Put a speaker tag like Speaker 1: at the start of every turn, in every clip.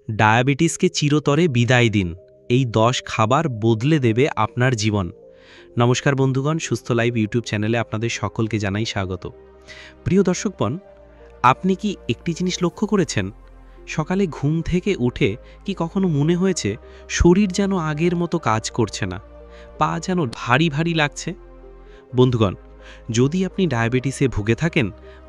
Speaker 1: ডায়াবেটিসকে চিরতরে বিদায় দিন। এই ১০ খাবার বদলে দেবে আপনার জীবন। নমস্কার বন্ধুগণ, সুস্থ লাইভ ইউটিউব চ্যানেলে আপনাদের সকলকে জানাই স্বাগত। প্রিয় দর্শকগণ, আপনি কি একটি জিনিস লক্ষ্য করেছেন? সকালে ঘুম থেকে উঠে কি কখনো মনে হয়েছে শরীর যেন আগের মতো কাজ করছে না, পা যেন ভারী ভারী লাগছে? বন্ধুগণ, যদি আপনি ডায়াবেটিসে ভুগে থাকেন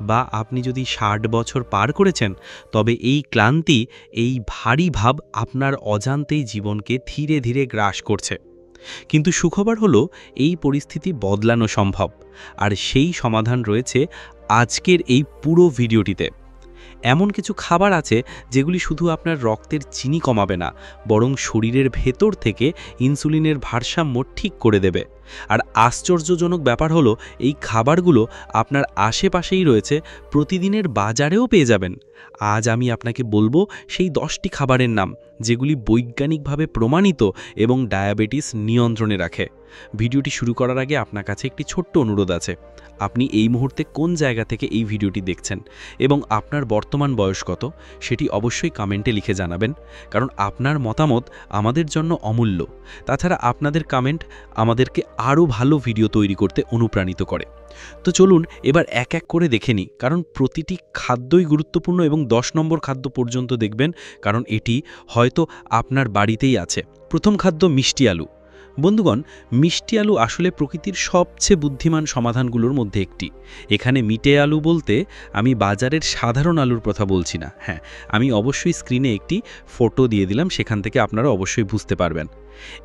Speaker 1: বা আপনি যদি ৬০ বছর পার করেছেন, তবে এই ক্লান্তি, এই ভারী ভাব আপনার অজান্তেই জীবনকে ধীরে ধীরে গ্রাস করছে। কিন্তু সুখবর হলো, এই পরিস্থিতি বদলানো সম্ভব, আর সেই সমাধান রয়েছে আজকের এই পুরো ভিডিওটিতে। এমন কিছু খাবার আছে যেগুলি শুধু আপনার রক্তের চিনি কমাবে না, বরং শরীরের ভেতর থেকে ইনসুলিনের ভারসাম্য ঠিক করে দেবে। আর আশ্চর্যজনক ব্যাপার হলো, এই খাবারগুলো আপনার আশেপাশেই রয়েছে, প্রতিদিনের বাজারেও পেয়ে যাবেন। আজ আমি আপনাকে বলবো সেই 10টি খাবারের নাম, যেগুলি বৈজ্ঞানিকভাবে প্রমাণিত এবং ডায়াবেটিস নিয়ন্ত্রণে রাখে। ভিডিওটি শুরু করার আগে আপনার কাছে একটি ছোট্ট অনুরোধ আছে। আপনি এই মুহূর্তে কোন জায়গা থেকে এই ভিডিওটি দেখছেন এবং আপনার বর্তমান বয়স কত, সেটি অবশ্যই কমেন্টে লিখে জানাবেন, কারণ আপনার মতামত আমাদের জন্য অমূল্য। তাছাড়া আপনাদের কমেন্ট আমাদেরকে আরও ভালো ভিডিও তৈরি করতে অনুপ্রাণিত করে। তো চলুন এবার এক এক করে দেখে নিই, কারণ প্রতিটি খাদ্যই গুরুত্বপূর্ণ এবং 10 নম্বর খাদ্য পর্যন্ত দেখবেন, কারণ এটি হয়তো আপনার বাড়িতেই আছে। প্রথম খাদ্য মিষ্টি আলু। বন্ধুগণ, মিষ্টি আলু আসলে প্রকৃতির সবচেয়ে বুদ্ধিমান সমাধানগুলোর মধ্যে একটি। এখানে মিটে আলু বলতে আমি বাজারের সাধারণ আলুর কথা বলছি না। হ্যাঁ, আমি অবশ্যই স্ক্রিনে একটি ফটো দিয়ে দিলাম, সেখান থেকে আপনারা অবশ্যই বুঝতে পারবেন।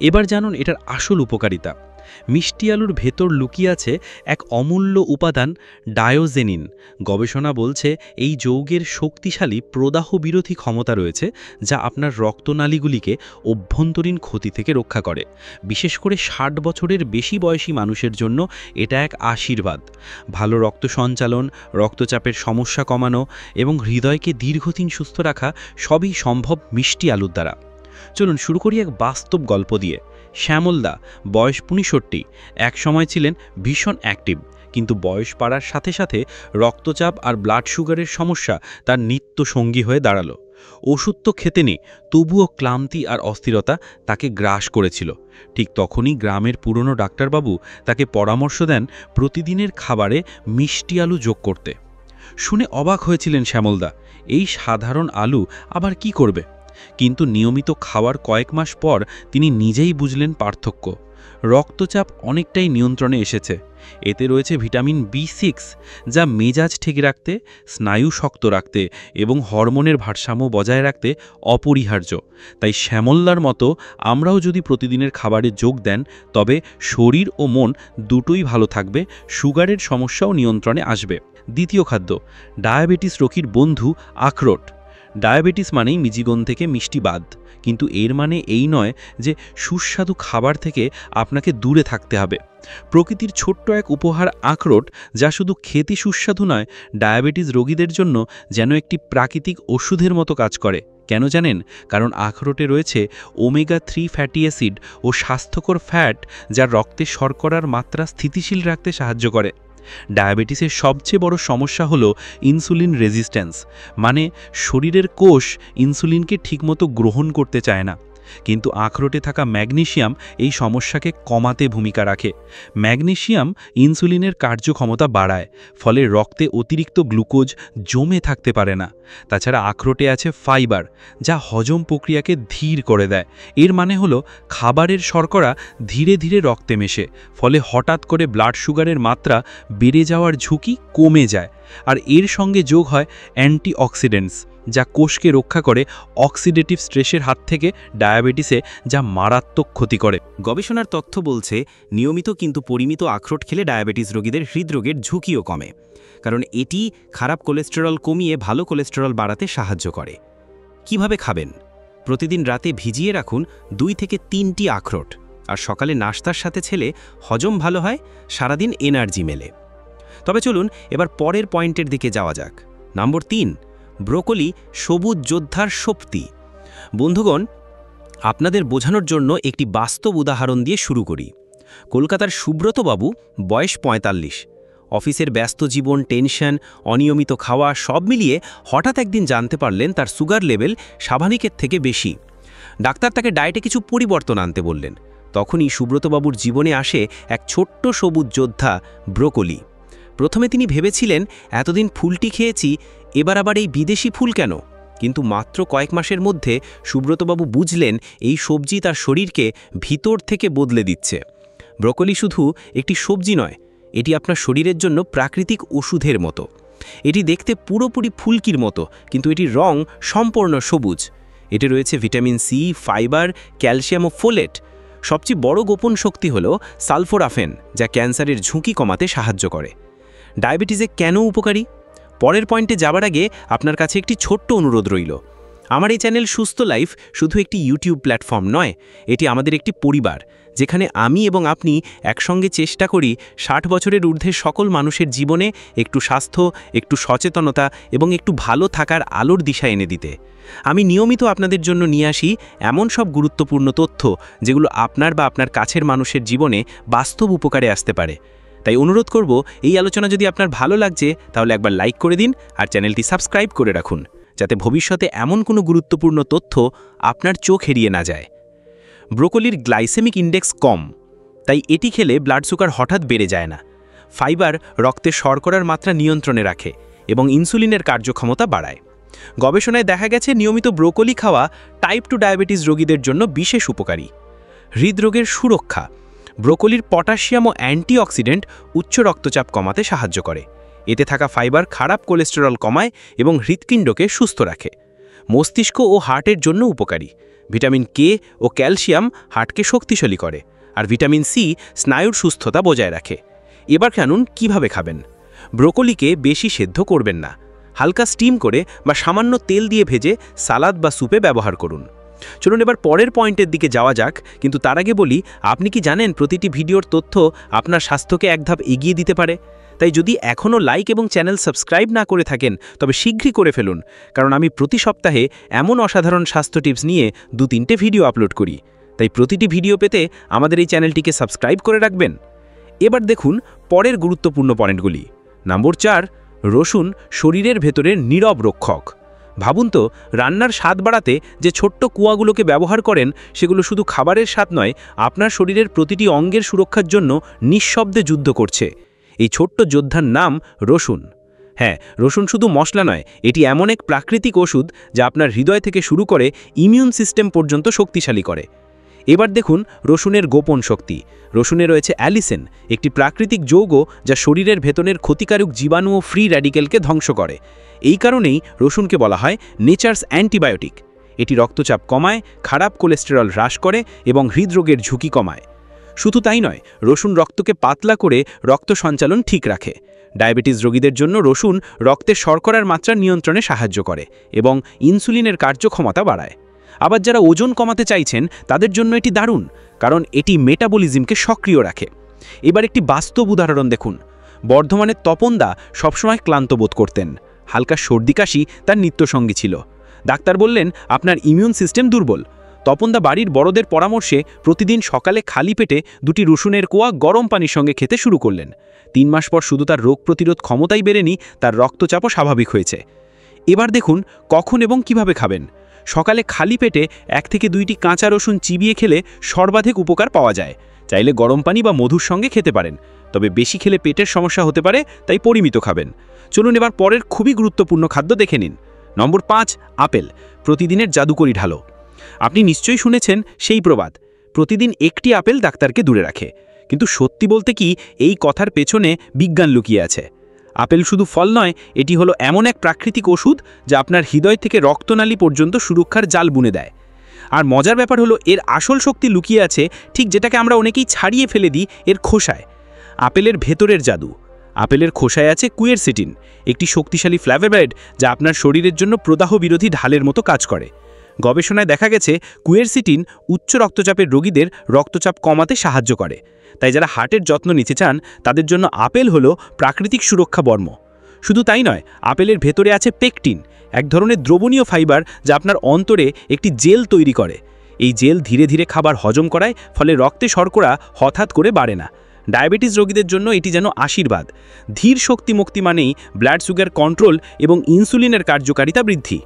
Speaker 1: এবার জানুন এটার আসল উপকারিতা। মিষ্টি আলুর ভেতর লুকিয়ে আছে এক অমূল্য উপাদান, ডায়োজেনিন। গবেষণা বলছে এই যৌগের শক্তিশালী প্রদাহ বিরোধী ক্ষমতা রয়েছে, যা আপনার রক্তনালীগুলিকে অভ্যন্তরীণ ক্ষতি থেকে রক্ষা করে। বিশেষ করে ৬০ বছরের বেশি বয়সী মানুষের জন্য এটা এক আশীর্বাদ। ভালো রক্ত সঞ্চালন, রক্তচাপের সমস্যা কমানো এবং হৃদয়কে দীর্ঘদিন সুস্থ রাখা সবই সম্ভব মিষ্টি আলুর দ্বারা। চলুন শুরু করি এক বাস্তব গল্প দিয়ে। শ্যামলদা, বয়স ৬৫, এক সময় ছিলেন ভীষণ অ্যাক্টিভ, কিন্তু বয়স বাড়ার সাথে সাথে রক্তচাপ আর ব্লাড সুগারের সমস্যা তার নিত্য সঙ্গী হয়ে দাঁড়ালো। ওষুধ তো খেতে নেই, তবুও ক্লান্তি আর অস্থিরতা তাকে গ্রাস করেছিল। ঠিক তখনই গ্রামের পুরনো ডাক্তারবাবু তাকে পরামর্শ দেন প্রতিদিনের খাবারে মিষ্টি আলু যোগ করতে। শুনে অবাক হয়েছিলেন শ্যামলদা, এই সাধারণ আলু আবার কি করবে? কিন্তু নিয়মিত খাওয়ার কয়েক মাস পর তিনি নিজেই বুঝলেন পার্থক্য। রক্তচাপ অনেকটাই নিয়ন্ত্রণে এসেছে। এতে রয়েছে ভিটামিন B6, যা মেজাজ ঠিক রাখতে, স্নায়ু শক্ত রাখতে এবং হরমোনের ভারসাম্য বজায় রাখতে অপরিহার্য। তাই শ্যামলদার মতো আমরাও যদি প্রতিদিনের খাবারে যোগ দেন, তবে শরীর ও মন দুটোই ভালো থাকবে, সুগারের সমস্যাও নিয়ন্ত্রণে আসবে। দ্বিতীয় খাদ্য, ডায়াবেটিস রোগীর বন্ধু আখরোট। ডায়াবেটিস মানেই মিজিগন থেকে মিষ্টি বাদ, কিন্তু এর মানে এই নয় যে সুস্বাদু খাবার থেকে আপনাকে দূরে থাকতে হবে। প্রকৃতির ছোট্ট এক উপহার আখরোট, যা শুধু খেতে সুস্বাদু নয়, ডায়াবেটিস রোগীদের জন্য যেন একটি প্রাকৃতিক ওষুধের মতো কাজ করে। কেন জানেন? কারণ আখরোটে রয়েছে ওমেগা-3 ফ্যাটি অ্যাসিড ও স্বাস্থ্যকর ফ্যাট, যা রক্তে শর্করার মাত্রা স্থিতিশীল রাখতে সাহায্য করে। ডায়াবেটিসের সবচেয়ে বড় সমস্যা হলো ইনসুলিন রেজিস্ট্যান্স, মানে শরীরের কোষ ইনসুলিনকে ঠিকমতো গ্রহণ করতে চায় না। কিন্তু আখরোটে থাকা ম্যাগনেসিয়াম এই সমস্যাকে কমাতে ভূমিকা রাখে। ম্যাগনেসিয়াম ইনসুলিনের কার্যক্ষমতা বাড়ায়, ফলে রক্তে অতিরিক্ত গ্লুকোজ জমে থাকতে পারে না। তাছাড়া আখরোটে আছে ফাইবার, যা হজম প্রক্রিয়াকে ধীর করে দেয়। এর মানে হলো খাবারের শর্করা ধীরে ধীরে রক্তে মেশে, ফলে হঠাৎ করে ব্লাড সুগারের মাত্রা বেড়ে যাওয়ার ঝুঁকি কমে যায়। আর এর সঙ্গে যোগ হয় অ্যান্টিঅক্সিডেন্টস, যা কোষকে রক্ষা করে অক্সিডেটিভ স্ট্রেসের হাত থেকে ডায়াবেটিসে, যা মারাত্মক ক্ষতি করে।
Speaker 2: গবেষণার তথ্য বলছে নিয়মিত কিন্তু পরিমিত আখরোট খেলে ডায়াবেটিস রোগীদের হৃদরোগের ঝুঁকিও কমে, কারণ এটি খারাপ কোলেস্টেরল কমিয়ে ভালো কোলেস্টেরল বাড়াতে সাহায্য করে। কিভাবে খাবেন? প্রতিদিন রাতে ভিজিয়ে রাখুন 2 থেকে 3টি আখরোট, আর সকালে নাস্তার সাথে ছেলে হজম ভালো হয়, সারাদিন এনার্জি মেলে। তবে চলুন এবার পরের পয়েন্টের দিকে যাওয়া যাক। নম্বর 3, ব্রোকলি, সবুজ যোদ্ধার শক্তি। বন্ধুগণ, আপনাদের বোঝানোর জন্য একটি বাস্তব উদাহরণ দিয়ে শুরু করি। কলকাতার সুব্রতবাবু, বয়স 45, অফিসের ব্যস্ত জীবন, টেনশন, অনিয়মিত খাওয়া সব মিলিয়ে হঠাৎ একদিন জানতে পারলেন তার সুগার লেভেল স্বাভাবিকের থেকে বেশি। ডাক্তার তাকে ডায়েটে কিছু পরিবর্তন আনতে বললেন। তখনই সুব্রতবাবুর জীবনে আসে এক ছোট্ট সবুজ যোদ্ধা, ব্রোকলি। প্রথমে তিনি ভেবেছিলেন এতদিন ফুলটি খেয়েছি, এবার আবার এই বিদেশি ফুল কেন? কিন্তু মাত্র কয়েক মাসের মধ্যে সুব্রতবাবু বুঝলেন এই সবজি তার শরীরকে ভিতর থেকে বদলে দিচ্ছে। ব্রোকলি শুধু একটি সবজি নয়, এটি আপনার শরীরের জন্য প্রাকৃতিক ওষুধের মতো। এটি দেখতে পুরোপুরি ফুলকির মতো, কিন্তু এটির রং সম্পূর্ণ সবুজ। এতে রয়েছে ভিটামিন সি, ফাইবার, ক্যালসিয়াম ও ফোলেট। সবচেয়ে বড় গোপন শক্তি হল সালফোরাফেন, যা ক্যান্সারের ঝুঁকি কমাতে সাহায্য করে। ডায়াবেটিসে কেন উপকারী? পরের পয়েন্টে যাবার আগে আপনার কাছে একটি ছোট্ট অনুরোধ রইল। আমার এই চ্যানেল সুস্থ লাইফ শুধু একটি ইউটিউব প্ল্যাটফর্ম নয়, এটি আমাদের একটি পরিবার, যেখানে আমি এবং আপনি একসঙ্গে চেষ্টা করি 60 বছরের ঊর্ধ্বে সকল মানুষের জীবনে একটু স্বাস্থ্য, একটু সচেতনতা এবং একটু ভালো থাকার আলোর দিশা এনে দিতে। আমি নিয়মিত আপনাদের জন্য নিয়ে আসি এমন সব গুরুত্বপূর্ণ তথ্য যেগুলো আপনার বা আপনার কাছের মানুষের জীবনে বাস্তব উপকারে আসতে পারে। তাই অনুরোধ করব, এই আলোচনা যদি আপনার ভালো লাগছে তাহলে একবার লাইক করে দিন আর চ্যানেলটি সাবস্ক্রাইব করে রাখুন, যাতে ভবিষ্যতে এমন কোনো গুরুত্বপূর্ণ তথ্য আপনার চোখ এড়িয়ে না যায়। ব্রোকলির গ্লাইসেমিক ইন্ডেক্স কম, তাই এটি খেলে ব্লাড সুগার হঠাৎ বেড়ে যায় না। ফাইবার রক্তে শর্করার মাত্রা নিয়ন্ত্রণে রাখে এবং ইনসুলিনের কার্যক্ষমতা বাড়ায়। গবেষণায় দেখা গেছে নিয়মিত ব্রোকলি খাওয়া টাইপ 2 ডায়াবেটিস রোগীদের জন্য বিশেষ উপকারী। হৃদরোগের সুরক্ষা। ব্রোকলির পটাশিয়াম ও অ্যান্টিঅক্সিডেন্ট উচ্চ রক্তচাপ কমাতে সাহায্য করে। এতে থাকা ফাইবার খারাপ কোলেস্টেরল কমায় এবং হৃৎপিণ্ডকে সুস্থ রাখে। মস্তিষ্ক ও হার্টের জন্য উপকারী। ভিটামিন কে ও ক্যালসিয়াম হার্টকে শক্তিশালী করে, আর ভিটামিন সি স্নায়ুর সুস্থতা বজায় রাখে। এবার জানুন কিভাবে খাবেন। ব্রোকলিকে বেশি সেদ্ধ করবেন না, হালকা স্টিম করে বা সামান্য তেল দিয়ে ভেজে সালাদ বা স্যুপে ব্যবহার করুন। চলুন এবার পরের পয়েন্টের দিকে যাওয়া যাক, কিন্তু তার আগে বলি, আপনি কি জানেন প্রতিটি ভিডিওর তথ্য আপনার স্বাস্থ্যকে এক ধাপ এগিয়ে দিতে পারে? তাই যদি এখনও লাইক এবং চ্যানেল সাবস্ক্রাইব না করে থাকেন তবে শীঘ্রই করে ফেলুন, কারণ আমি প্রতি সপ্তাহে এমন অসাধারণ স্বাস্থ্য টিপস নিয়ে 2-3টে ভিডিও আপলোড করি। তাই প্রতিটি ভিডিও পেতে আমাদের এই চ্যানেলটিকে সাবস্ক্রাইব করে রাখবেন। এবার দেখুন পরের গুরুত্বপূর্ণ পয়েন্টগুলি। নম্বর 4, রসুন শরীরের ভেতরের নীরব রক্ষক। ভাবুন তো, রান্নার স্বাদ বাড়াতে যে ছোট্ট কুয়াগুলোকে ব্যবহার করেন, সেগুলো শুধু খাবারের স্বাদ নয়, আপনার শরীরের প্রতিটি অঙ্গের সুরক্ষার জন্য নিঃশব্দে যুদ্ধ করছে। এই ছোট্ট যোদ্ধার নাম রসুন। হ্যাঁ, রসুন শুধু মশলা নয়, এটি এমন এক প্রাকৃতিক ওষুধ যা আপনার হৃদয় থেকে শুরু করে ইমিউন সিস্টেম পর্যন্ত শক্তিশালী করে। এবার দেখুন রসুনের গোপন শক্তি। রসুনে রয়েছে অ্যালিসিন, একটি প্রাকৃতিক যৌগ যা শরীরের ভেতরের ক্ষতিকারক জীবাণু ও ফ্রি র্যাডিক্যালকে ধ্বংস করে। এই কারণেই রসুনকে বলা হয় নেচারস অ্যান্টিবায়োটিক। এটি রক্তচাপ কমায়, খারাপ কোলেস্টেরল হ্রাস করে এবং হৃদরোগের ঝুঁকি কমায়। শুধু তাই নয়, রসুন রক্তকে পাতলা করে রক্ত সঞ্চালন ঠিক রাখে। ডায়াবেটিস রোগীদের জন্য রসুন রক্তে শর্করার মাত্রা নিয়ন্ত্রণে সাহায্য করে এবং ইনসুলিনের কার্যক্ষমতা বাড়ায়। আবার যারা ওজন কমাতে চাইছেন তাদের জন্য এটি দারুণ, কারণ এটি মেটাবলিজমকে সক্রিয় রাখে। এবার একটি বাস্তব উদাহরণ দেখুন। বর্ধমানের তপনদা সবসময় ক্লান্ত বোধ করতেন। হালকা সর্দি কাশি তার নিত্যসঙ্গী ছিল। ডাক্তার বললেন, আপনার ইমিউন সিস্টেম দুর্বল। তপনদা বাড়ির বড়দের পরামর্শে প্রতিদিন সকালে খালি পেটে 2টি রসুনের কোয়া গরম পানির সঙ্গে খেতে শুরু করলেন। 3 মাস পর শুধু তার রোগ প্রতিরোধ ক্ষমতাই বেড়েনি, তার রক্তচাপও স্বাভাবিক হয়েছে। এবার দেখুন কখন এবং কিভাবে খাবেন। সকালে খালি পেটে 1 থেকে 2টি কাঁচা রসুন চিবিয়ে খেলে সর্বাধিক উপকার পাওয়া যায়। চাইলে গরম পানি বা মধুর সঙ্গে খেতে পারেন, তবে বেশি খেলে পেটের সমস্যা হতে পারে, তাই পরিমিত খাবেন। চলুন এবার পরের খুবই গুরুত্বপূর্ণ খাদ্য দেখে নিন। নম্বর 5, আপেল প্রতিদিনের জাদুকরি ঢালো। আপনি নিশ্চয়ই শুনেছেন সেই প্রবাদ, প্রতিদিন একটি আপেল ডাক্তারকে দূরে রাখে। কিন্তু সত্যি বলতে কি, এই কথার পেছনে বিজ্ঞান লুকিয়ে আছে। আপেল শুধু ফল নয়, এটি হলো এমন এক প্রাকৃতিক ওষুধ যা আপনার হৃদয় থেকে রক্তনালী পর্যন্ত সুরক্ষার জাল বুনে দেয়। আর মজার ব্যাপার হলো, এর আসল শক্তি লুকিয়ে আছে ঠিক যেটাকে আমরা অনেকেই ছাড়িয়ে ফেলে দিই, এর খোসায়। আপেলের ভেতরের জাদু। আপেলের খোসায় আছে কুয়েরসিটিন, একটি শক্তিশালী ফ্ল্যাভোনয়েড যা আপনার শরীরের জন্য প্রদাহ বিরোধী ঢালের মতো কাজ করে। গবেষণায় দেখা গেছে কুয়েরসিটিন উচ্চ রক্তচাপের রোগীদের রক্তচাপ কমাতে সাহায্য করে। তাই যারা হার্টের যত্ন নিতে চান তাদের জন্য আপেল হলো প্রাকৃতিক সুরক্ষা বর্ম। শুধু তাই নয়, আপেলের ভেতরে আছে পেকটিন, এক ধরনের দ্রবণীয় ফাইবার যা আপনার অন্তরে একটি জেল তৈরি করে। এই জেল ধীরে ধীরে খাবার হজম করায়, ফলে রক্তে শর্করা হঠাৎ করে বাড়ে না। ডায়াবেটিস রোগীদের জন্য এটি যেন আশীর্বাদ। ধীর শক্তি মুক্তি মানেই ব্লাড সুগার কন্ট্রোল এবং ইনসুলিনের কার্যকারিতা বৃদ্ধি।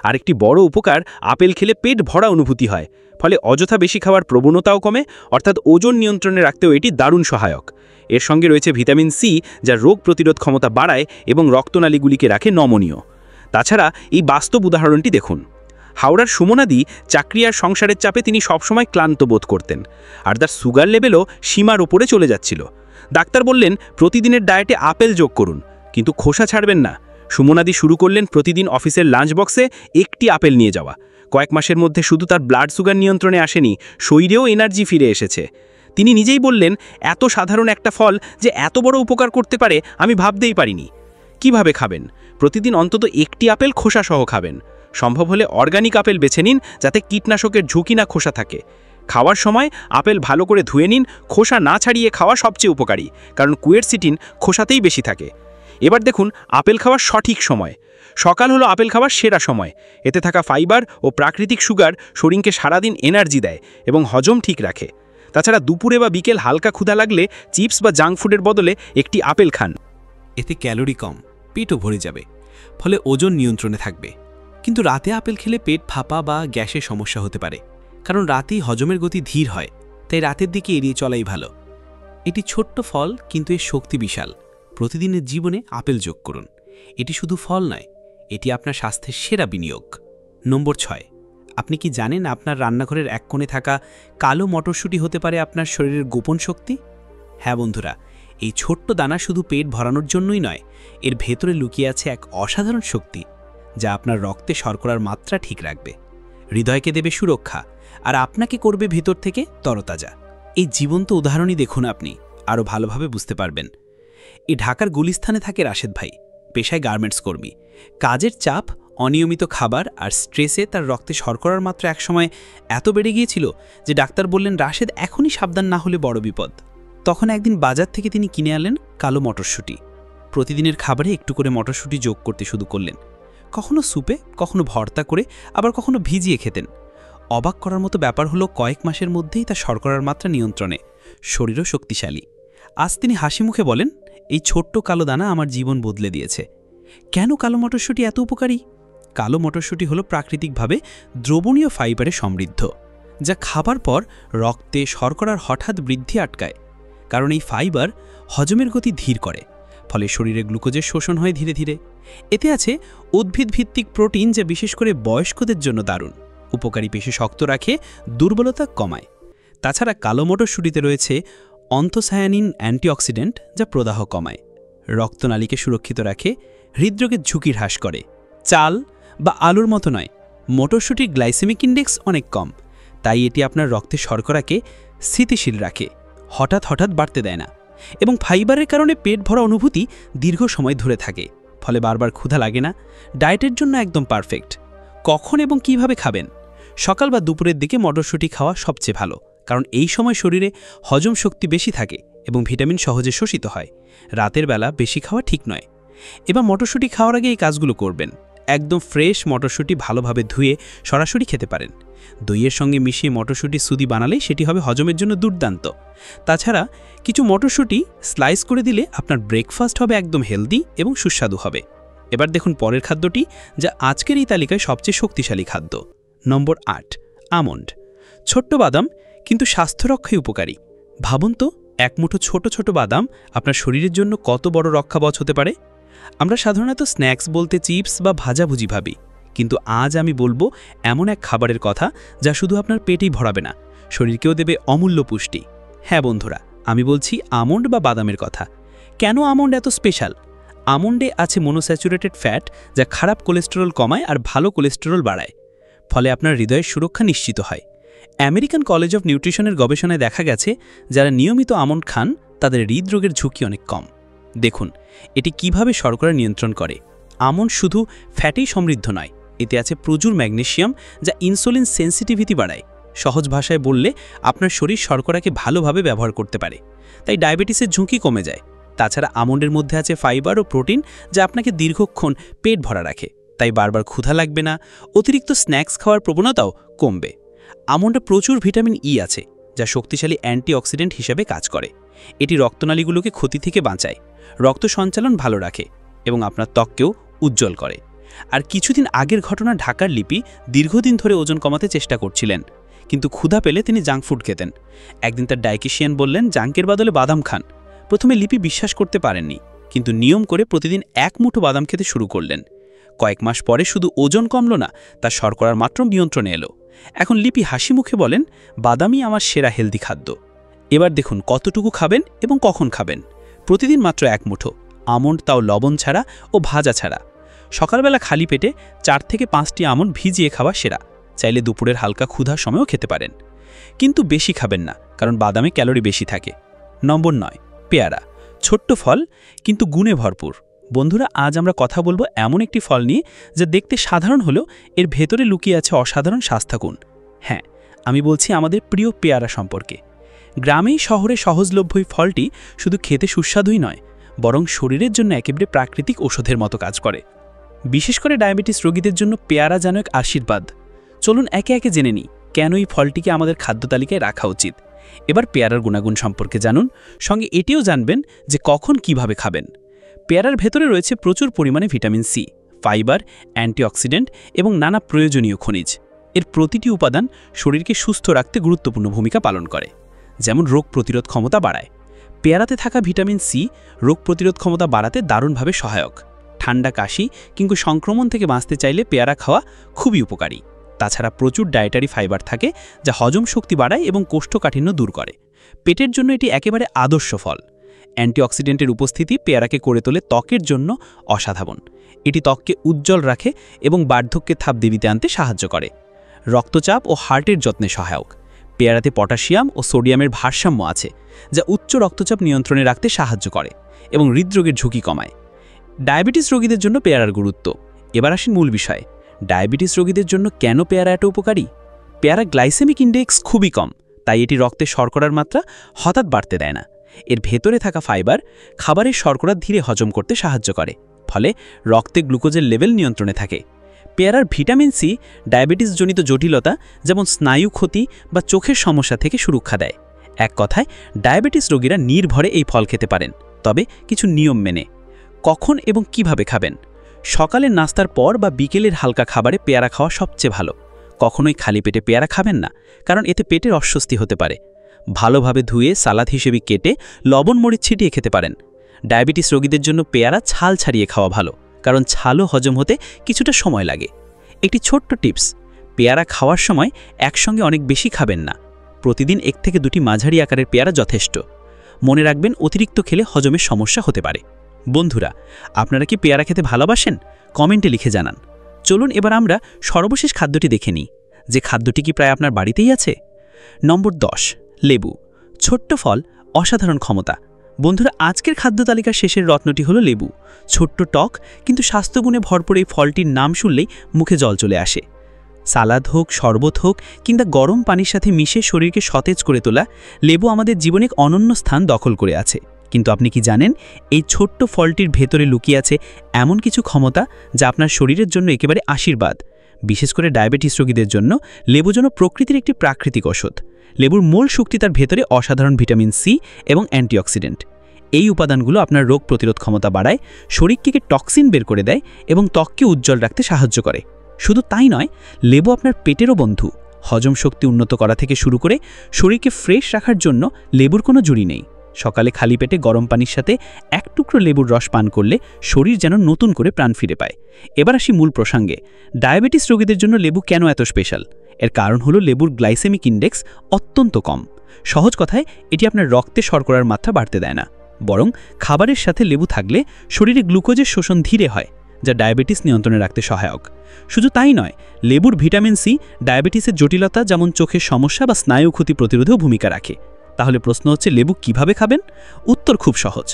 Speaker 2: আরেকটি বড় উপকার, আপেল খেলে পেট ভরা অনুভূতি হয়, ফলে অযথা বেশি খাওয়ার প্রবণতাও কমে, অর্থাৎ ওজন নিয়ন্ত্রণে রাখতেও এটি দারুণ সহায়ক। এর সঙ্গে রয়েছে ভিটামিন সি, যা রোগ প্রতিরোধ ক্ষমতা বাড়ায় এবং রক্তনালীগুলিকে রাখে নমনীয়। তাছাড়া এই বাস্তব উদাহরণটি দেখুন। হাওড়ার সুমনাদি চাকরি আর সংসারের চাপে তিনি সবসময় ক্লান্ত বোধ করতেন, আর তার সুগার লেভেলও সীমার ওপরে চলে যাচ্ছিল। ডাক্তার বললেন প্রতিদিনের ডায়েটে আপেল যোগ করুন, কিন্তু খোসা ছাড়বেন না। সুমনাদি শুরু করলেন প্রতিদিন অফিসের লাঞ্চ বক্সে একটি আপেল নিয়ে যাওয়া। কয়েক মাসের মধ্যে শুধু তার ব্লাড সুগার নিয়ন্ত্রণে আসেনি, শরীরেও এনার্জি ফিরে এসেছে। তিনি নিজেই বললেন, এত সাধারণ একটা ফল যে এত বড় উপকার করতে পারে আমি ভাবতেই পারিনি। কিভাবে খাবেন? প্রতিদিন অন্তত একটি আপেল খোসাসহ খাবেন। সম্ভব হলে অর্গানিক আপেল বেছে নিন, যাতে কীটনাশকের ঝুঁকি না খোসা থাকে। খাওয়ার সময় আপেল ভালো করে ধুয়ে নিন, খোসা না ছাড়িয়ে খাওয়া সবচেয়ে উপকারী, কারণ কুয়েরসিটিন খোসাতেই বেশি থাকে। এবার দেখুন আপেল খাওয়ার সঠিক সময়। সকাল হলো আপেল খাওয়ার সেরা সময়। এতে থাকা ফাইবার ও প্রাকৃতিক সুগার শরীরকে সারাদিন এনার্জি দেয় এবং হজম ঠিক রাখে। তাছাড়া দুপুরে বা বিকেল হালকা ক্ষুধা লাগলে চিপস বা জাঙ্ক ফুডের বদলে একটি আপেল খান।
Speaker 3: এতে ক্যালোরি কম, পেটও ভরে যাবে, ফলে ওজন নিয়ন্ত্রণে থাকবে। কিন্তু রাতে আপেল খেলে পেট ফাঁপা বা গ্যাসের সমস্যা হতে পারে, কারণ রাতেই হজমের গতি ধীর হয়, তাই রাতের দিকে এড়িয়ে চলাই ভালো। এটি ছোট্ট ফল, কিন্তু এর শক্তি বিশাল। প্রতিদিনের জীবনে আপেল যোগ করুন। এটি শুধু ফল নয়, এটি আপনার স্বাস্থ্যের সেরা বিনিয়োগ। নম্বর 6, আপনি কি জানেন আপনার রান্নাঘরের এক কোণে থাকা কালো মটরশুঁটি হতে পারে আপনার শরীরের গোপন শক্তি? হ্যাঁ বন্ধুরা, এই ছোট্ট দানা শুধু পেট ভরানোর জন্যই নয়, এর ভেতরে লুকিয়ে আছে এক অসাধারণ শক্তি, যা আপনার রক্তে শর্করার মাত্রা ঠিক রাখবে, হৃদয়কে দেবে সুরক্ষা, আর আপনাকে করবে ভেতর থেকে তরতাজা। এই জীবন্ত উদাহরণই দেখুন, আপনি আরও ভালোভাবে বুঝতে পারবেন। এই ঢাকার গুলিস্থানে থাকে রাশেদ ভাই, পেশায় গার্মেন্টস কর্মী। কাজের চাপ, অনিয়মিত খাবার আর স্ট্রেসে তার রক্তে শর্করার মাত্রা একসময় এত বেড়ে গিয়েছিল যে ডাক্তার বললেন, রাশেদ এখনই সাবধান না হলে বড় বিপদ। তখন একদিন বাজার থেকে তিনি কিনে আনলেন কালো মটরশুঁটি। প্রতিদিনের খাবারে একটু করে মটরশুঁটি যোগ করতে শুরু করলেন। কখনো স্যুপে, কখনো ভর্তা করে, আবার কখনো ভিজিয়ে খেতেন। অবাক করার মতো ব্যাপার হলো, কয়েক মাসের মধ্যেই তার শর্করার মাত্রা নিয়ন্ত্রণে, শরীরও শক্তিশালী। আজ তিনি হাসি মুখে বলেন, এই ছোট্ট কালো দানা আমার জীবন বদলে দিয়েছে। কেন কালো মটরশুঁটি এত উপকারী? কালো মটরশুঁটি হলো প্রাকৃতিকভাবে দ্রবণীয় ফাইবারে সমৃদ্ধ, যা খাবার পর রক্তে শর্করার হঠাৎ বৃদ্ধি আটকায়। কারণ এই ফাইবার হজমের গতি ধীর করে, ফলে শরীরে গ্লুকোজের শোষণ হয় ধীরে ধীরে। এতে আছে উদ্ভিদভিত্তিক প্রোটিন, যা বিশেষ করে বয়স্কদের জন্য দারুণ উপকারী, পেশি শক্ত রাখে, দুর্বলতা কমায়। তাছাড়া কালো মটরশুঁটিতে রয়েছে অ্যান্থোসায়ানিন অ্যান্টিঅক্সিডেন্ট, যা প্রদাহ কমায়, রক্তনালীকে সুরক্ষিত রাখে, হৃদরোগের ঝুঁকি হ্রাস করে। চাল বা আলুর মতো নয়, মটরশুঁটির গ্লাইসেমিক ইন্ডেক্স অনেক কম, তাই এটি আপনার রক্তে শর্করাকে স্থিতিশীল রাখে, হঠাৎ হঠাৎ বাড়তে দেয় না। এবং ফাইবারের কারণে পেট ভরা অনুভূতি দীর্ঘ সময় ধরে থাকে, ফলে বারবার ক্ষুধা লাগে না। ডায়েটের জন্য একদম পারফেক্ট। কখন এবং কিভাবে খাবেন? সকাল বা দুপুরের দিকে মটরশুঁটি খাওয়া সবচেয়ে ভালো, কারণ এই সময় শরীরে হজম শক্তি বেশি থাকে এবং ভিটামিন সহজে শোষিত হয়। রাতের বেলা বেশি খাওয়া ঠিক নয়। এবার মটরশুঁটি খাওয়ার আগে এই কাজগুলো করবেন। একদম ফ্রেশ মটরশুঁটি ভালোভাবে ধুয়ে সরাসরি খেতে পারেন। দইয়ের সঙ্গে মিশিয়ে মটরশুঁটি সুদি বানালেই সেটি হবে হজমের জন্য দুর্দান্ত। তাছাড়া কিছু মটরশুঁটি স্লাইস করে দিলে আপনার ব্রেকফাস্ট হবে একদম হেলদি এবং সুস্বাদু হবে। এবার দেখুন পরের খাদ্যটি, যা আজকের এই তালিকায় সবচেয়ে শক্তিশালী খাদ্য। নম্বর 8, আমন্ড। ছোট্ট বাদাম, কিন্তু স্বাস্থ্যরক্ষায় উপকারী। ভাবুন তো, এক মুঠো ছোট ছোট বাদাম আপনার শরীরের জন্য কত বড় রক্ষাকবচ হতে পারে। আমরা সাধারণত স্ন্যাক্স বলতে চিপস বা ভাজাভুজি ভাবি, কিন্তু আজ আমি বলবো এমন এক খাবারের কথা, যা শুধু আপনার পেটেই ভরাবে না, শরীরকেও দেবে অমূল্য পুষ্টি। হ্যাঁ বন্ধুরা, আমি বলছি আমন্ড বা বাদামের কথা। কেন আমন্ড এত স্পেশাল? আমন্ডে আছে মনোস্যাচুরেটেড ফ্যাট, যা খারাপ কোলেস্টেরল কমায় আর ভালো কোলেস্টেরল বাড়ায়, ফলে আপনার হৃদয়ের সুরক্ষা নিশ্চিত হয়। আমেরিকান কলেজ অফ নিউট্রিশনের গবেষণায় দেখা গেছে, যারা নিয়মিত আমন্ড খান তাদের হৃদরোগের ঝুঁকি অনেক কম। দেখুন এটি কিভাবে শর্করা নিয়ন্ত্রণ করে। আমন্ড শুধু ফ্যাটেই সমৃদ্ধ নয়, এতে আছে প্রচুর ম্যাগনেসিয়াম, যা ইনসুলিন সেন্সিটিভিটি বাড়ায়। সহজ ভাষায় বললে, আপনার শরীর শর্করাকে ভালোভাবে ব্যবহার করতে পারে, তাই ডায়াবেটিসের ঝুঁকি কমে যায়। তাছাড়া আমন্ডের মধ্যে আছে ফাইবার ও প্রোটিন, যা আপনাকে দীর্ঘক্ষণ পেট ভরা রাখে, তাই বারবার ক্ষুধা লাগবে না। অতিরিক্ত স্ন্যাক্স খাওয়ার প্রবণতাও কমবে। আমন্ডে প্রচুর ভিটামিন ই আছে, যা শক্তিশালী অ্যান্টিঅক্সিডেন্ট হিসেবে কাজ করে। এটি রক্তনালীগুলোকে ক্ষতি থেকে বাঁচায়, রক্ত সঞ্চালন ভালো রাখে এবং আপনার ত্বককেও উজ্জ্বল করে। আর কিছুদিন আগের ঘটনা ঢাকার লিপি দীর্ঘদিন ধরে ওজন কমাতে চেষ্টা করছিলেন, কিন্তু ক্ষুধা পেলে তিনি জাঙ্ক ফুড খেতেন। একদিন তার ডায়েটিশিয়ান বললেন জাঙ্কের বদলে বাদাম খান। প্রথমে লিপি বিশ্বাস করতে পারেননি, কিন্তু নিয়ম করে প্রতিদিন 1 মুঠো বাদাম খেতে শুরু করলেন। কয়েক মাস পরে শুধু ওজন কমল না, তার শর্করার মাত্রা নিয়ন্ত্রণে এলো। এখন লিপি হাসি মুখে বলেন, বাদামই আমার সেরা হেলদি খাদ্য। এবার দেখুন কতটুকু খাবেন এবং কখন খাবেন। প্রতিদিন মাত্র 1 মুঠো, আমন্ড তাও লবণ ছাড়া ও ভাজা ছাড়া। সকালবেলা খালি পেটে 4 থেকে 5টি আমন্ড ভিজিয়ে খাওয়া সেরা। চাইলে দুপুরের হালকা ক্ষুধার সময়ও খেতে পারেন, কিন্তু বেশি খাবেন না, কারণ বাদামে ক্যালোরি বেশি থাকে। নম্বর 9, পেয়ারা। ছোট্ট ফল কিন্তু গুণে ভরপুর। বন্ধুরা, আজ আমরা কথা বলবো এমন একটি ফল নিয়ে যা দেখতে সাধারণ হলেও এর ভেতরে লুকিয়ে আছে অসাধারণ স্বাস্থ্যগুণ। হ্যাঁ, আমি বলছি আমাদের প্রিয় পেয়ারা সম্পর্কে। গ্রামেই শহরে সহজলভ্য এই ফলটি শুধু খেতে সুস্বাদুই নয়, বরং শরীরের জন্য একেবারে প্রাকৃতিক ওষুধের মতো কাজ করে। বিশেষ করে ডায়াবেটিস রোগীদের জন্য পেয়ারা যেন এক আশীর্বাদ। চলুন একে একে জেনে নিই কেন এই ফলটিকে আমাদের খাদ্য তালিকায় রাখা উচিত। এবার পেয়ারার গুণাগুণ সম্পর্কে জানুন, সঙ্গে এটিও জানবেন যে কখন কিভাবে খাবেন। পেয়ারার ভেতরে রয়েছে প্রচুর পরিমাণে ভিটামিন সি, ফাইবার, অ্যান্টিঅক্সিডেন্ট এবং নানা প্রয়োজনীয় খনিজ। এর প্রতিটি উপাদান শরীরকে সুস্থ রাখতে গুরুত্বপূর্ণ ভূমিকা পালন করে, যেমন রোগ প্রতিরোধ ক্ষমতা বাড়ায়। পেয়ারাতে থাকা ভিটামিন সি রোগ প্রতিরোধ ক্ষমতা বাড়াতে দারুণভাবে সহায়ক। ঠান্ডা, কাশি কিংবা সংক্রমণ থেকে বাঁচতে চাইলে পেয়ারা খাওয়া খুবই উপকারী। তাছাড়া প্রচুর ডায়েটারি ফাইবার থাকে, যা হজম শক্তি বাড়ায় এবং কোষ্ঠকাঠিন্য দূর করে। পেটের জন্য এটি একেবারে আদর্শ ফল। অ্যান্টিঅক্সিডেন্টের উপস্থিতি পেয়ারাকে করে তোলে ত্বকের জন্য অসাধারণ। এটি ত্বককে উজ্জ্বল রাখে এবং বার্ধক্যের ধাপ দেরিতে আনতে সাহায্য করে। রক্তচাপ ও হার্টের যত্নে সহায়ক। পেয়ারাতে পটাশিয়াম ও সোডিয়ামের ভারসাম্য আছে, যা উচ্চ রক্তচাপ নিয়ন্ত্রণে রাখতে সাহায্য করে এবং হৃদরোগের ঝুঁকি কমায়। ডায়াবেটিস রোগীদের জন্য পেয়ারার গুরুত্ব। এবার আসেন মূল বিষয়ে, ডায়াবেটিস রোগীদের জন্য কেন পেয়ারা এত উপকারী। পেয়ারা গ্লাইসেমিক ইন্ডেক্স খুবই কম, তাই এটি রক্তে শর্করার মাত্রা হঠাৎ বাড়তে দেয় না। এর ভেতরে থাকা ফাইবার খাবারের শর্করা ধীরে হজম করতে সাহায্য করে, ফলে রক্তে গ্লুকোজের লেভেল নিয়ন্ত্রণে থাকে। পেয়ারার ভিটামিন সি ডায়াবেটিসজনিত জটিলতা যেমন স্নায়ু ক্ষতি বা চোখের সমস্যা থেকে সুরক্ষা দেয়। এক কথায়, ডায়াবেটিস রোগীরা নির্ভরে এই ফল খেতে পারেন, তবে কিছু নিয়ম মেনে। কখন এবং কিভাবে খাবেন। সকালের নাস্তার পর বা বিকেলের হালকা খাবারে পেয়ারা খাওয়া সবচেয়ে ভালো। কখনোই খালি পেটে পেয়ারা খাবেন না, কারণ এতে পেটের অস্বস্তি হতে পারে। ভালোভাবে ধুয়ে সালাদ হিসেবে কেটে লবণ মরিচ ছিটিয়ে খেতে পারেন। ডায়াবেটিস রোগীদের জন্য পেয়ারা ছাল ছাড়িয়ে খাওয়া ভালো, কারণ ছালও হজম হতে কিছুটা সময় লাগে। একটি ছোট্ট টিপস, পেয়ারা খাওয়ার সময় একসঙ্গে অনেক বেশি খাবেন না। প্রতিদিন 1 থেকে 2টি মাঝারি আকারের পেয়ারা যথেষ্ট। মনে রাখবেন, অতিরিক্ত খেলে হজমের সমস্যা হতে পারে। বন্ধুরা, আপনারা কি পেয়ারা খেতে ভালোবাসেন? কমেন্টে লিখে জানান। চলুন এবার আমরা সর্বশেষ খাদ্যটি দেখে নিই, যে খাদ্যটি কি প্রায় আপনার বাড়িতেই আছে। নম্বর 10, লেবু। ছোট্ট ফল, অসাধারণ ক্ষমতা। বন্ধুরা, আজকের খাদ্য তালিকার শেষের রত্নটি হলো লেবু। ছোট্ট টক কিন্তু স্বাস্থ্যগুণে ভরপুর এই ফলটির নাম শুনলেই মুখে জল চলে আসে। সালাদ হোক, শরবত হোক কিংবা গরম পানির সাথে মিশে শরীরকে সতেজ করে তোলা, লেবু আমাদের জীবনে এক অনন্য স্থান দখল করে আছে। কিন্তু আপনি কি জানেন, এই ছোট্ট ফলটির ভেতরে লুকিয়ে আছে এমন কিছু ক্ষমতা যা আপনার শরীরের জন্য একেবারে আশীর্বাদ। বিশেষ করে ডায়াবেটিস রোগীদের জন্য লেবু যেন প্রকৃতির একটি প্রাকৃতিক ওষুধ। লেবুর মূল শক্তি তার ভেতরে অসাধারণ ভিটামিন সি এবং অ্যান্টিঅক্সিডেন্ট। এই উপাদানগুলো আপনার রোগ প্রতিরোধ ক্ষমতা বাড়ায়, শরীর থেকে টক্সিন বের করে দেয় এবং ত্বককে উজ্জ্বল রাখতে সাহায্য করে। শুধু তাই নয়, লেবু আপনার পেটেরও বন্ধু। হজম শক্তি উন্নত করা থেকে শুরু করে শরীরকে ফ্রেশ রাখার জন্য লেবুর কোনো জুড়ি নেই। সকালে খালি পেটে গরম পানির সাথে 1 টুকরো লেবুর রস পান করলে শরীর যেন নতুন করে প্রাণ ফিরে পায়। এবার আসি মূল প্রসঙ্গে, ডায়াবেটিস রোগীদের জন্য লেবু কেন এত স্পেশাল। এর কারণ হলো লেবুর গ্লাইসেমিক ইন্ডেক্স অত্যন্ত কম। সহজ কথায়, এটি আপনার রক্তে শর্করার মাত্রা বাড়তে দেয় না, বরং খাবারের সাথে লেবু থাকলে শরীরে গ্লুকোজের শোষণ ধীরে হয়, যা ডায়াবেটিস নিয়ন্ত্রণে রাখতে সহায়ক। শুধু তাই নয়, লেবুর ভিটামিন সি ডায়াবেটিসের জটিলতা যেমন চোখের সমস্যা বা স্নায়ু ক্ষতি প্রতিরোধেও ভূমিকা রাখে। তাহলে প্রশ্ন হচ্ছে, লেবু কিভাবে খাবেন? উত্তর খুব সহজ।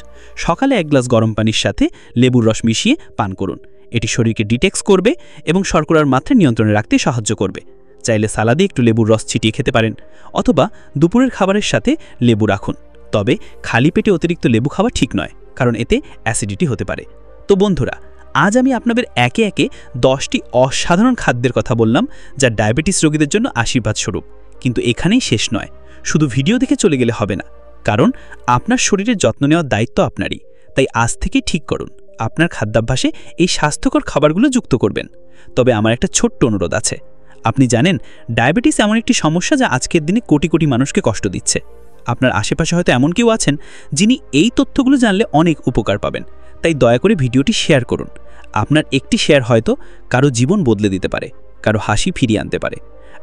Speaker 3: সকালে 1 গ্লাস গরম পানির সাথে লেবুর রস মিশিয়ে পান করুন। এটি শরীরকে ডিটক্স করবে এবং শর্করার মাত্রা নিয়ন্ত্রণে রাখতে সাহায্য করবে। চাইলে সালাদে একটু লেবুর রস ছিটিয়ে খেতে পারেন, অথবা দুপুরের খাবারের সাথে লেবু রাখুন। তবে খালি পেটে অতিরিক্ত লেবু খাওয়া ঠিক নয়, কারণ এতে অ্যাসিডিটি হতে পারে। তো বন্ধুরা, আজ আমি আপনাদের একে একে 10টি অসাধারণ খাদ্যের কথা বললাম যা ডায়াবেটিস রোগীদের জন্য আশীর্বাদ স্বরূপ। কিন্তু এখানেই শেষ নয়, শুধু ভিডিও দেখে চলে গেলে হবে না, কারণ আপনার শরীরের যত্ন নেওয়ার দায়িত্ব আপনারই। তাই আজ থেকেই ঠিক করুন আপনার খাদ্যাভ্যাসে এই স্বাস্থ্যকর খাবারগুলো যুক্ত করবেন। তবে আমার একটা ছোট্ট অনুরোধ আছে। আপনি জানেন ডায়াবেটিস এমন একটি সমস্যা যা আজকের দিনে কোটি কোটি মানুষকে কষ্ট দিচ্ছে। আপনার আশেপাশে হয়তো এমন কেউ আছেন যিনি এই তথ্যগুলো জানলে অনেক উপকার পাবেন। তাই দয়া করে ভিডিওটি শেয়ার করুন। আপনার একটি শেয়ার হয়তো কারো জীবন বদলে দিতে পারে, কারো হাসি ফিরিয়ে আনতে পারে।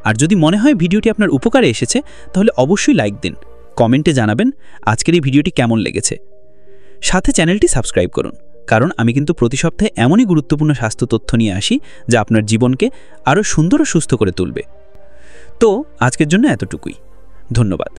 Speaker 3: আর যদি মনে হয় ভিডিওটি আপনার উপকারে এসেছে, তাহলে অবশ্যই লাইক দিন, কমেন্টে জানাবেন আজকের এই ভিডিওটি কেমন লেগেছে। সাথে চ্যানেলটি সাবস্ক্রাইব করুন, কারণ আমি কিন্তু প্রতি সপ্তাহে এমনই গুরুত্বপূর্ণ স্বাস্থ্য তথ্য নিয়ে আসি যা আপনার জীবনকে আরও সুন্দর ও সুস্থ করে তুলবে। তো আজকের জন্য এতটুকুই। ধন্যবাদ।